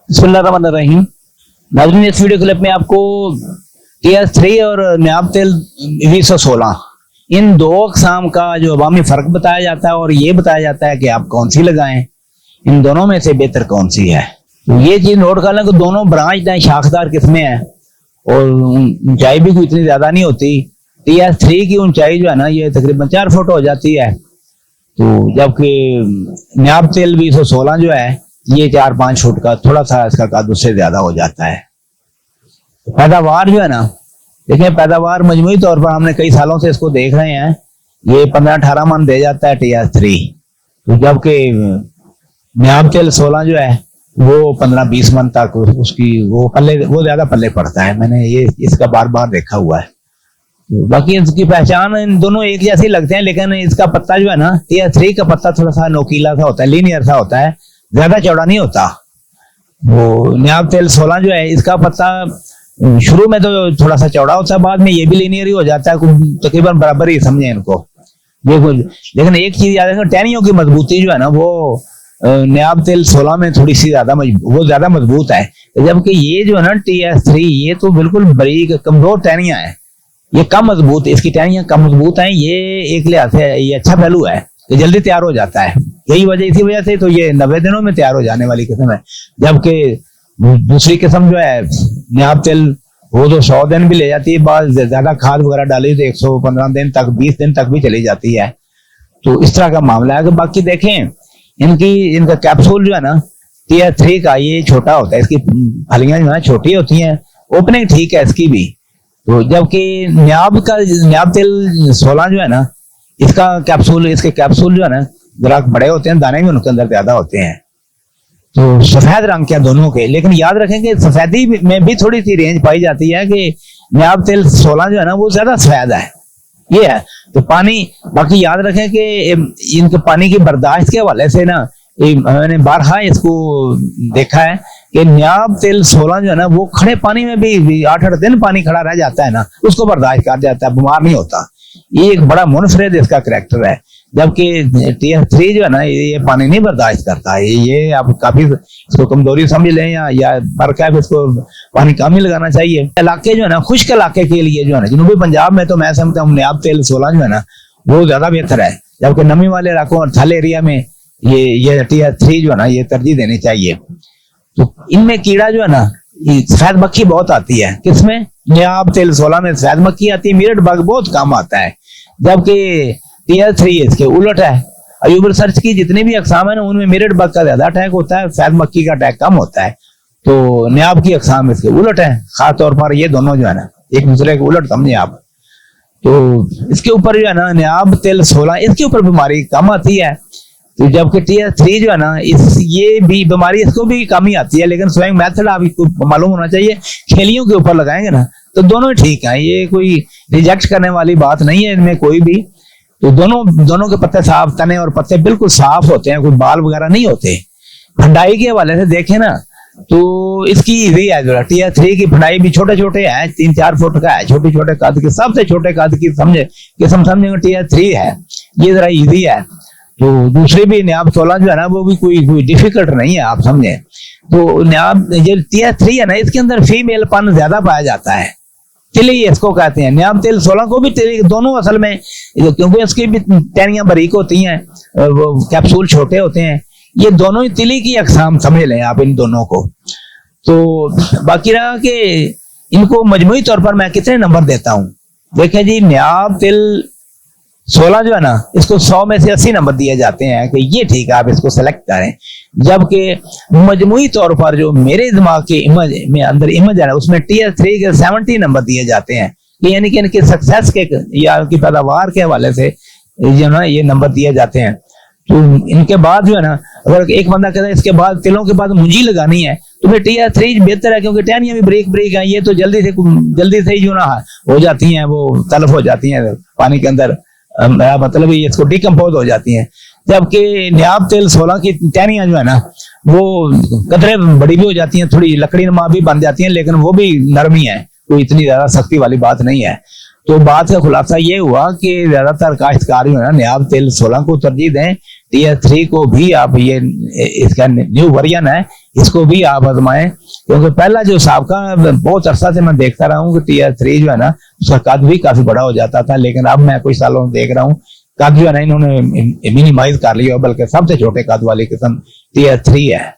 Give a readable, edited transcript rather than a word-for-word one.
बिस्मिल्लाहिर्रहमानिर्रहीम। नाज़रीन, इस वीडियो क्लिप में आपको TS3 और नायाब तेल 2016 इन दो अक़साम का जो अवामी फ़र्क बताया जाता है और ये बताया जाता है कि आप कौन सी लगाएं, इन दोनों में से बेहतर कौन सी है। तो ये चीज़ नोट कर लें कि दोनों ब्रांच हैं, शाखदार किस्में हैं और ऊंचाई भी कोई इतनी ज़्यादा नहीं होती। TS3 की ऊंचाई जो है ना ये तकरीबन 4 फुट हो जाती है, तो जबकि नायाब तेल 2016 जो है ये 4-5 फुट का, थोड़ा सा इसका कद उससे ज्यादा हो जाता है। पैदावार जो है ना, देखिए पैदावार मजमूई तौर पर हमने कई सालों से इसको देख रहे हैं, ये 15-18 मन दे जाता है TS3, तो जबकि नायाब तेल 16 जो है वो 15-20 मन तक उसकी वो ज्यादा पल्ले पड़ता है। मैंने ये इसका बार बार देखा हुआ है। बाकी इसकी पहचान इन दोनों एक जैसे लगते हैं, लेकिन इसका पत्ता जो है ना, TS3 का पत्ता थोड़ा सा नोकीला सा होता है, लीनियर सा होता है, ज्यादा चौड़ा नहीं होता। वो नायाब तेल 16 जो है इसका पत्ता शुरू में तो थोड़ा सा चौड़ा होता है, बाद में ये भी लीनियर ही हो जाता है, तकरीबन बराबर ही समझे इनको। लेकिन एक चीज याद रखें, टहनियों की मजबूती जो है ना वो नायाब तेल 16 में थोड़ी सी ज्यादा मजबूत है, जबकि ये जो है ना TS3 ये तो बिल्कुल बारीक कमजोर टहनियां है, ये कम मजबूत, इसकी टहनियां कम मजबूत हैं। ये एक लिहाज से ये अच्छा पहलू है, ये जल्दी तैयार हो जाता है। इसी वजह से तो ये 90 दिनों में तैयार हो जाने वाली किस्म है, जबकि दूसरी किस्म जो है नायाब तेल वो तो 100 दिन भी ले जाती है, बाद ज्यादा खाद वगैरह डाली तो 115 दिन तक, 20 दिन तक भी चली जाती है। तो इस तरह का मामला है। कि बाकी देखें इनका कैप्सूल जो है ना TS3 का ये छोटा होता है, इसकी फलियां जो है छोटी होती हैं, ओपनिंग ठीक है इसकी भी। तो जबकि नायाब तेल 16 जो है ना इसके कैप्सूल जो है ना जरा बड़े होते हैं, दाने भी उनके अंदर ज्यादा होते हैं। तो सफेद रंग के दोनों के, लेकिन याद रखें कि सफेदी में भी थोड़ी सी रेंज पाई जाती है कि नायाब तेल 16 जो है ना वो ज्यादा सफेद है, ये है। तो पानी, बाकी याद रखें कि इनके पानी की बर्दाश्त के हवाले से ना मैंने बारहा इसको देखा है कि नायाब तेल 16 जो है ना वो खड़े पानी में भी 8-8 दिन पानी खड़ा रह जाता है ना, उसको बर्दाश्त कर जाता है, बीमार नहीं होता। ये एक बड़ा मुनफरिद इसका करैक्टर है। जबकि TS3 जो है ना ये पानी नहीं बर्दाश्त करता, ये आप काफी इसको कमजोरी समझ लें या फर्क है, इसको पानी कम ही लगाना चाहिए। इलाके जो है ना खुश्क इलाके के लिए जो है ना जनूबी पंजाब में तो मैं समझता हूँ नायाब तेल 16 जो है ना वो ज्यादा बेहतर है, जबकि नमी वाले इलाकों और थल एरिया में ये TS3 जो है ना ये तरजीह देनी चाहिए। तो इनमें कीड़ा जो है ना सफेद मक्खी बहुत आती है, किसमें? नायाब तेल 16 में सफेद मक्खी आती है, मिरट बग बहुत कम आता है, जबकि TS3 इसके उलट है। अयूब रिसर्च की जितनी भी अकसाम है ना उनमें मिरट बग का ज्यादा अटैक होता है, सफेद मक्खी का अटैक कम होता है। तो नायाब की अकसाम इसके उलट है, खास तौर पर ये दोनों जो है ना एक दूसरे के उलट समझे आप। तो इसके ऊपर जो है ना नायाब तेल 16 इसके ऊपर बीमारी कम आती है, तो जबकि TS3 जो है ना ये भी बीमारी इसको भी कम ही आती है, लेकिन स्वयं मेथड आपको मालूम होना चाहिए। खेलियों के ऊपर लगाएंगे ना तो दोनों ठीक है, ये कोई रिजेक्ट करने वाली बात नहीं है इनमें कोई भी। तो दोनों के पत्ते साफ, तने और पत्ते बिल्कुल साफ होते हैं, कोई बाल वगैरह नहीं होते। फंडाई के हवाले से देखें ना तो इसकी इजी है, जो TS3 की फंडाई भी छोटे छोटे है, 3-4 फुट का है, छोटे छोटे कद की, सबसे छोटे कद की समझेंगे TS3 है, ये जरा इजी है। तो दूसरी भी नायाब 16 जो है ना वो भी कोई डिफिकल्ट नहीं है, आप समझे। तो नायाब जो TS3 है ना इसके अंदर फीमेल पन ज्यादा पाया जाता है, तिली इसको कहते हैं। नायाब तेल 16 को भी तिली, दोनों असल में क्योंकि इसकी भी टहनियां बारीक होती हैं, वो कैप्सूल छोटे होते हैं, ये दोनों ही तिली की अकसाम समझ लें आप इन दोनों को। तो बाकी रहा कि इनको मजमूई तौर पर मैं कितने नंबर देता हूं। देखिए जी, नायाब तेल 16 जो है ना इसको 100 में से 80 नंबर दिए जाते हैं कि ये ठीक है, आप इसको सेलेक्ट करें। जबकि मजमूई तौर पर जो मेरे दिमाग के इमेज है ना उसमें TS3 के 70 नंबर दिए जाते हैं, यानी कि इनके सक्सेस के या इनकी पैदावार के हवाले से जो ना ये नंबर दिए जाते हैं। तो इनके बाद जो है ना अगर एक बंदा कहता है इसके बाद तिलों के बाद मुंजी लगानी है तो फिर TS3 बेहतर है, क्योंकि टहनियां भी ब्रेक है, ये तो जल्दी से ही जो ना हो जाती हैं, वो तलफ हो जाती हैं पानी के अंदर, मतलब ये इसको डिकम्पोज हो जाती हैं। जबकि नायाब तेल 16 की टहनियां जो है ना वो कतरे बड़ी भी हो जाती हैं, थोड़ी लकड़ी नुमा भी बन जाती हैं, लेकिन वो भी नरमी है, कोई इतनी ज्यादा सख्ती वाली बात नहीं है। तो बात का खुलासा ये हुआ कि ज्यादातर काश्तकार जो है ना नायाब तेल 16 को तरजीह दें, TS3 को भी आप ये इसका न्यू वर्जन है, इसको भी आप आजमाएं, क्योंकि पहला जो सबका बहुत अरसा से मैं देखता रहा हूँ कि TS3 जो है ना उसका कद भी काफी बड़ा हो जाता था, लेकिन अब मैं कुछ सालों में देख रहा हूँ कद जो है ना इन्होंने मिनिमाइज कर लिया, बल्कि सबसे छोटे कद वाली किस्म TS3 है।